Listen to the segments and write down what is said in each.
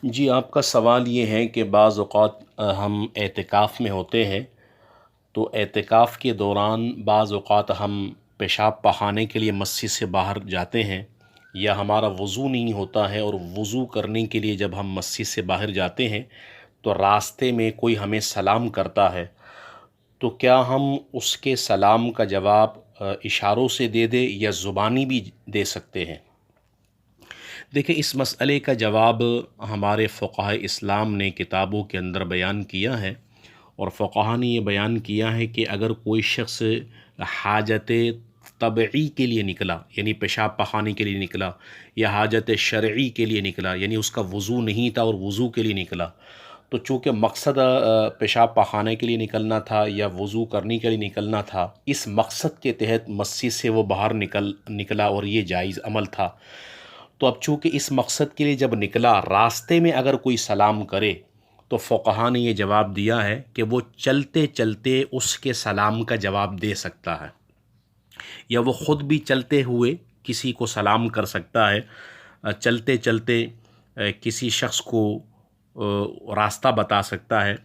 جی، آپ کا سوال یہ ہے کہ بعض اوقات ہم اعتکاف میں ہوتے ہیں، تو اعتکاف کے دوران بعض اوقات ہم پیشاب پخانے کے لیے مسجد سے باہر جاتے ہیں، یا ہمارا وضو نہیں ہوتا ہے، اور وضو کرنے کے لیے جب ہم مسجد سے باہر جاتے ہیں تو راستے میں کوئی ہمیں سلام کرتا ہے، تو کیا ہم اس کے سلام کا جواب اشاروں سے دے دیں یا زبانی بھی دے سکتے ہیں؟ دیکھیں، اس مسئلے کا جواب ہمارے فقہائے اسلام نے کتابوں کے اندر بیان کیا ہے، اور فقہا نے یہ بیان کیا ہے کہ اگر کوئی شخص حاجت طبعی کے لیے نکلا، یعنی پیشاب پخانے کے لیے نکلا، یا حاجت شرعی کے لیے نکلا، یعنی اس کا وضو نہیں تھا اور وضو کے لیے نکلا، تو چونکہ مقصد پیشاب پخانے کے لیے نکلنا تھا یا وضو کرنے کے لیے نکلنا تھا، اس مقصد کے تحت مسجد سے وہ باہر نکلا اور یہ جائز عمل تھا، تو اب چونکہ اس مقصد کے لیے جب نکلا، راستے میں اگر کوئی سلام کرے تو فقہا نے یہ جواب دیا ہے کہ وہ چلتے چلتے اس کے سلام کا جواب دے سکتا ہے، یا وہ خود بھی چلتے ہوئے کسی کو سلام کر سکتا ہے، چلتے چلتے کسی شخص کو راستہ بتا سکتا ہے،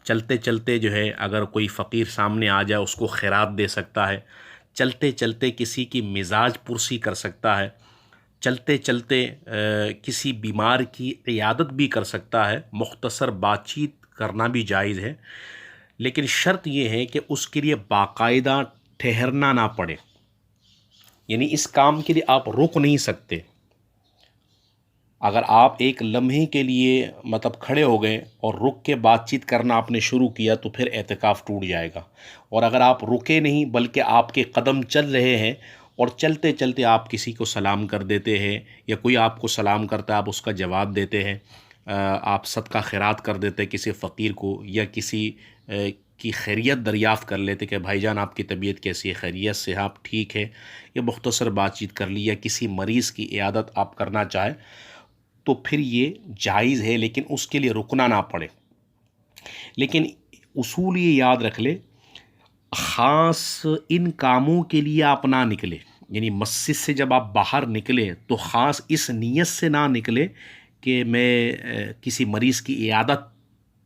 چلتے چلتے جو ہے اگر کوئی فقیر سامنے آ جائے اس کو خیرات دے سکتا ہے، چلتے چلتے کسی کی مزاج پرسی کر سکتا ہے، چلتے چلتے کسی بیمار کی عیادت بھی کر سکتا ہے، مختصر بات چیت کرنا بھی جائز ہے، لیکن شرط یہ ہے کہ اس کے لیے باقاعدہ ٹھہرنا نہ پڑے، یعنی اس کام کے لیے آپ رک نہیں سکتے۔ اگر آپ ایک لمحے کے لیے کھڑے ہو گئے اور رک کے بات چیت کرنا آپ نے شروع کیا تو پھر اعتکاف ٹوٹ جائے گا، اور اگر آپ رکے نہیں بلکہ آپ کے قدم چل رہے ہیں اور چلتے چلتے آپ کسی کو سلام کر دیتے ہیں، یا کوئی آپ کو سلام کرتا ہے آپ اس کا جواب دیتے ہیں، آپ صدقہ خیرات کر دیتے کسی فقیر کو، یا کسی کی خیریت دریافت کر لیتے کہ بھائی جان آپ کی طبیعت کیسی ہے، خیریت سے آپ ٹھیک ہے، یا مختصر بات چیت کر لی، یا کسی مریض کی عیادت آپ کرنا چاہیں تو پھر یہ جائز ہے، لیکن اس کے لیے رکنا نہ پڑے۔ لیکن اصول یہ یاد رکھ لے، خاص ان کاموں کے لیے آپ نہ نکلے، یعنی مسجد سے جب آپ باہر نکلے تو خاص اس نیت سے نہ نکلے کہ میں کسی مریض کی عیادت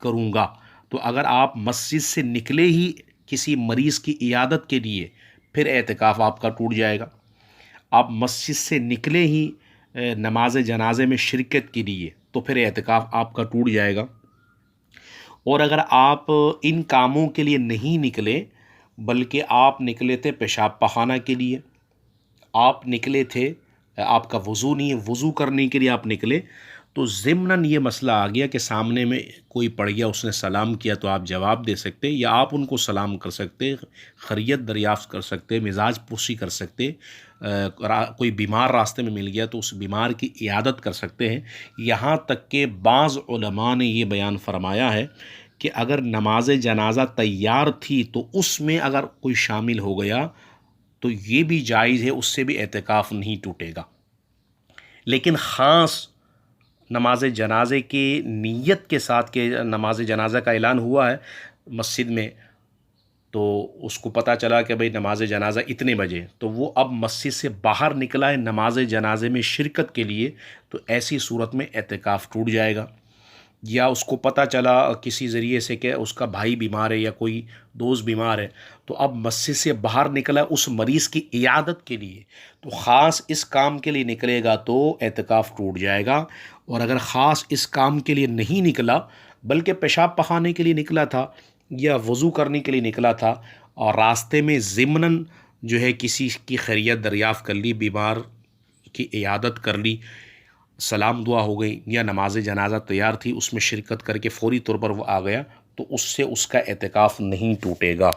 کروں گا، تو اگر آپ مسجد سے نکلے ہی کسی مریض کی عیادت کے لیے، پھر اعتکاف آپ کا ٹوٹ جائے گا۔ آپ مسجد سے نکلے ہی نماز جنازے میں شرکت کے لیے، تو پھر اعتکاف آپ کا ٹوٹ جائے گا۔ اور اگر آپ ان کاموں کے لیے نہیں نکلے بلکہ آپ نکلے تھے پیشاب پخانہ کے لیے، آپ نکلے تھے، آپ کا وضو نہیں ہے، وضو کرنے کے لیے آپ نکلے، تو ضمناً یہ مسئلہ آ گیا کہ سامنے میں کوئی پڑ گیا، اس نے سلام کیا تو آپ جواب دے سکتے، یا آپ ان کو سلام کر سکتے، خیریت دریافت کر سکتے، مزاج پرسی کر سکتے، کوئی بیمار راستے میں مل گیا تو اس بیمار کی عیادت کر سکتے ہیں۔ یہاں تک کہ بعض علماء نے یہ بیان فرمایا ہے کہ اگر نماز جنازہ تیار تھی تو اس میں اگر کوئی شامل ہو گیا تو یہ بھی جائز ہے، اس سے بھی اعتکاف نہیں ٹوٹے گا۔ لیکن خاص نماز جنازے کی نیت کے ساتھ کہ نماز جنازہ کا اعلان ہوا ہے مسجد میں، تو اس کو پتہ چلا کہ بھئی نماز جنازہ اتنے بجے، تو وہ اب مسجد سے باہر نکلا ہے نماز جنازے میں شرکت کے لیے، تو ایسی صورت میں اعتکاف ٹوٹ جائے گا۔ یا اس کو پتہ چلا کسی ذریعے سے کہ اس کا بھائی بیمار ہے یا کوئی دوست بیمار ہے، تو اب مسجد سے باہر نکلا اس مریض کی عیادت کے لیے، تو خاص اس کام کے لیے نکلے گا تو اعتکاف ٹوٹ جائے گا۔ اور اگر خاص اس کام کے لیے نہیں نکلا بلکہ پیشاب پخانے کے لیے نکلا تھا یا وضو کرنے کے لیے نکلا تھا، اور راستے میں ضمناً جو ہے کسی کی خیریت دریافت کر لی، بیمار کی عیادت کر لی، سلام دعا ہو گئی، یا نماز جنازہ تیار تھی اس میں شرکت کر کے فوری طور پر وہ آ گیا، تو اس سے اس کا اعتکاف نہیں ٹوٹے گا۔